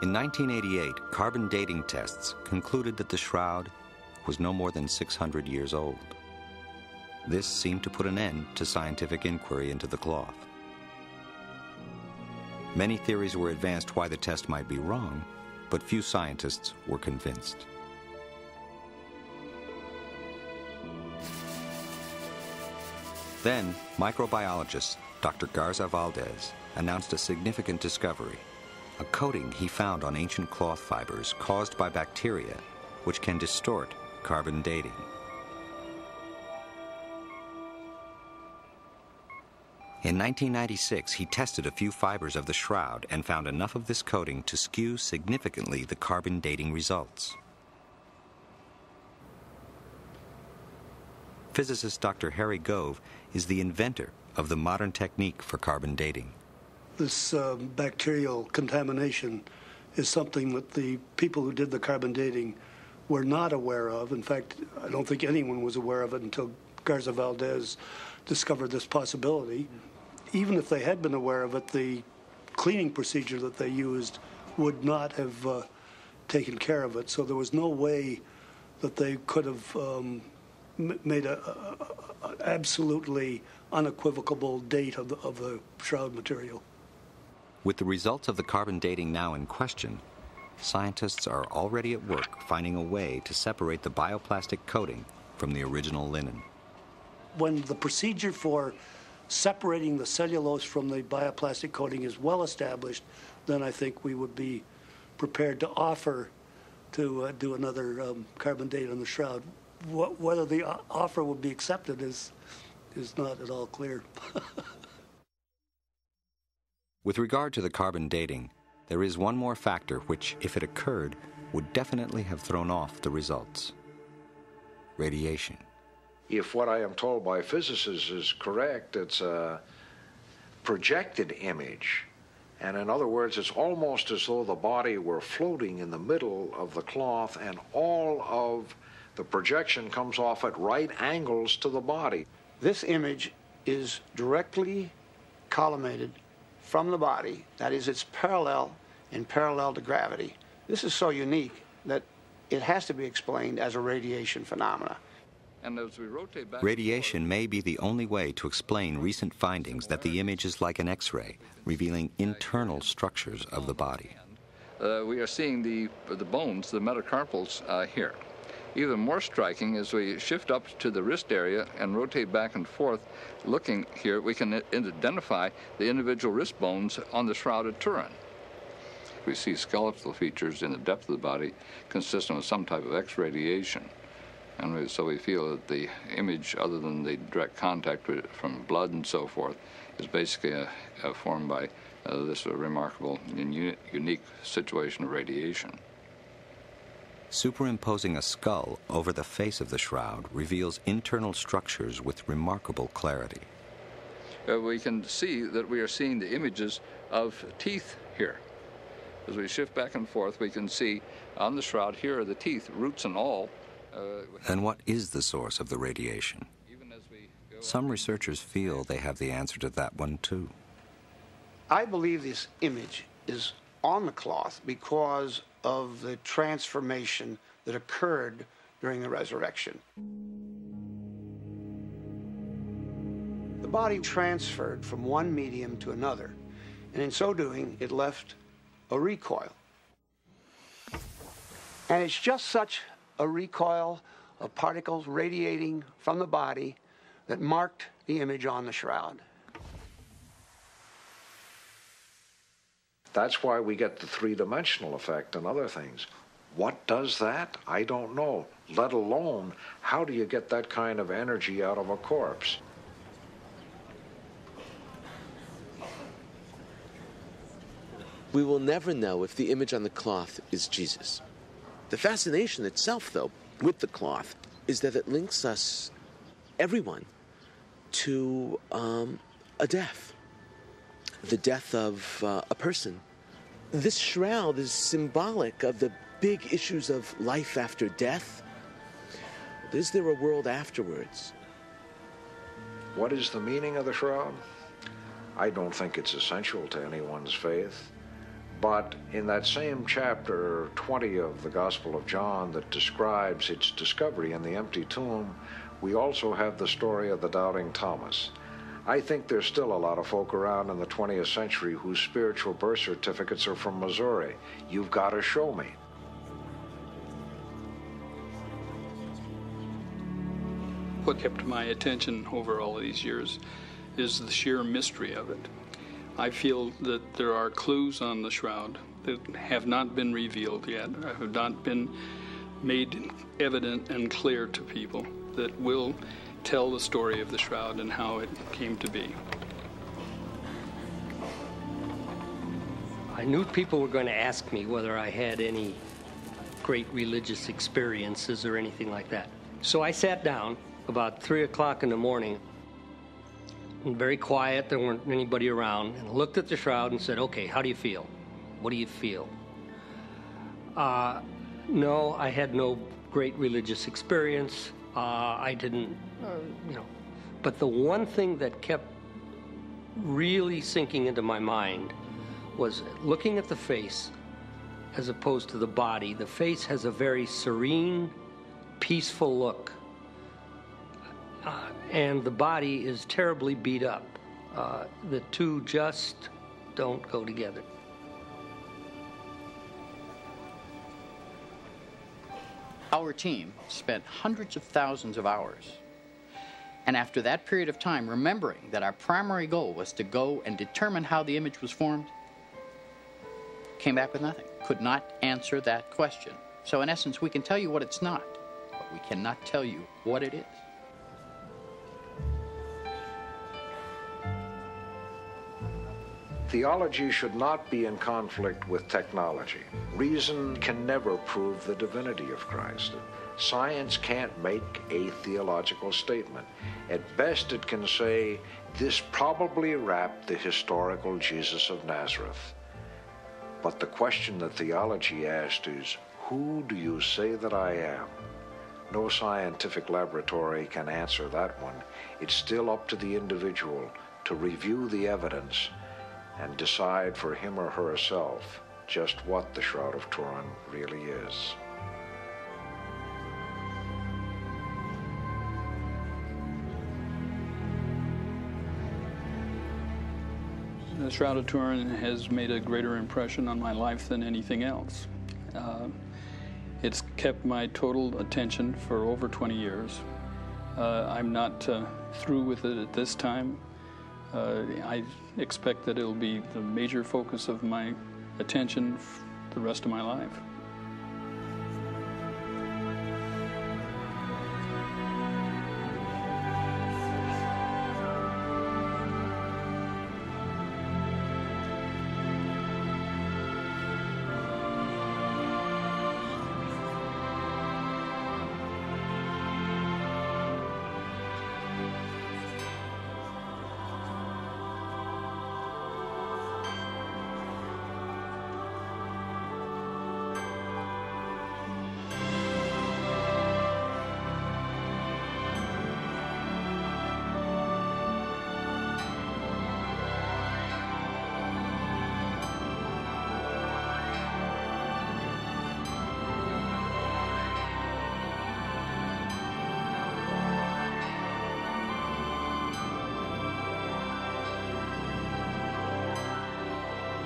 In 1988, carbon dating tests concluded that the shroud was no more than 600 years old. This seemed to put an end to scientific inquiry into the cloth. Many theories were advanced why the test might be wrong, but few scientists were convinced. Then, microbiologist Dr. Garza Valdez announced a significant discovery, a coating he found on ancient cloth fibers caused by bacteria, which can distort carbon dating. In 1996, he tested a few fibers of the shroud and found enough of this coating to skew significantly the carbon dating results. Physicist Dr. Harry Gove is the inventor of the modern technique for carbon dating. This bacterial contamination is something that the people who did the carbon dating were not aware of. In fact, I don't think anyone was aware of it until Garza Valdez discovered this possibility. Even if they had been aware of it, the cleaning procedure that they used would not have taken care of it. So there was no way that they could have made an absolutely unequivocal date of the shroud material. With the results of the carbon dating now in question, scientists are already at work finding a way to separate the bioplastic coating from the original linen. When the procedure for separating the cellulose from the bioplastic coating is well established, then I think we would be prepared to offer to do another carbon date on the shroud. Whether the offer would be accepted is not at all clear. With regard to the carbon dating, there is one more factor which, if it occurred, would definitely have thrown off the results: radiation. If what I am told by physicists is correct, it's a projected image. And in other words, it's almost as though the body were floating in the middle of the cloth and all of the projection comes off at right angles to the body. This image is directly collimated from the body. That is, it's parallel to gravity. This is so unique that it has to be explained as a radiation phenomena. And as we rotate back, radiation may be the only way to explain recent findings that the image is like an X-ray, revealing internal structures of the body. We are seeing the bones, the metacarpals, here. Even more striking, as we shift up to the wrist area and rotate back and forth, looking here, we can identify the individual wrist bones on the shrouded Turin. We see skeletal features in the depth of the body consistent with some type of X-radiation. And so we feel that the image, other than the direct contact from blood and so forth, is basically formed by this remarkable and unique situation of radiation. Superimposing a skull over the face of the shroud reveals internal structures with remarkable clarity. We can see that we are seeing the images of teeth here. As we shift back and forth, we can see on the shroud, here are the teeth, roots and all. Then what is the source of the radiation? Some researchers feel they have the answer to that one, too. I believe this image is on the cloth because of the transformation that occurred during the resurrection. The body transferred from one medium to another, and in so doing, it left a recoil. And it's just such a recoil of particles radiating from the body that marked the image on the shroud. That's why we get the three-dimensional effect and other things. What does that? I don't know. Let alone, how do you get that kind of energy out of a corpse? We will never know if the image on the cloth is Jesus. The fascination itself, though, with the cloth is that it links us, everyone, to a death. The death of a person. This shroud is symbolic of the big issues of life after death. Is there a world afterwards? What is the meaning of the shroud? I don't think it's essential to anyone's faith, But in that same chapter 20 of the Gospel of John that describes its discovery in the empty tomb, we also have the story of the doubting Thomas. I think there's still a lot of folk around in the 20th century whose spiritual birth certificates are from Missouri. You've got to show me. What kept my attention over all of these years is the sheer mystery of it. I feel that there are clues on the shroud that have not been revealed yet, have not been made evident and clear to people, that will tell the story of the shroud and how it came to be. I knew people were going to ask me whether I had any great religious experiences or anything like that. So I sat down about 3 o'clock in the morning, and very quiet, there weren't anybody around, and looked at the shroud and said, okay, how do you feel? What do you feel? No, I had no great religious experience. I didn't, But the one thing that kept really sinking into my mind was looking at the face as opposed to the body. The face has a very serene, peaceful look. And the body is terribly beat up. The two just don't go together. Our team spent hundreds of thousands of hours. And after that period of time, remembering that our primary goal was to go and determine how the image was formed, came back with nothing. Could not answer that question. So in essence, we can tell you what it's not, but we cannot tell you what it is. Theology should not be in conflict with technology. Reason can never prove the divinity of Christ. Science can't make a theological statement. At best, it can say, this probably wrapped the historical Jesus of Nazareth. But the question that theology asked is, who do you say that I am? No scientific laboratory can answer that one. It's still up to the individual to review the evidence and decide for him or herself just what the Shroud of Turin really is. The Shroud of Turin has made a greater impression on my life than anything else. It's kept my total attention for over 20 years. I'm not through with it at this time. I expect that it'll be the major focus of my attention the rest of my life.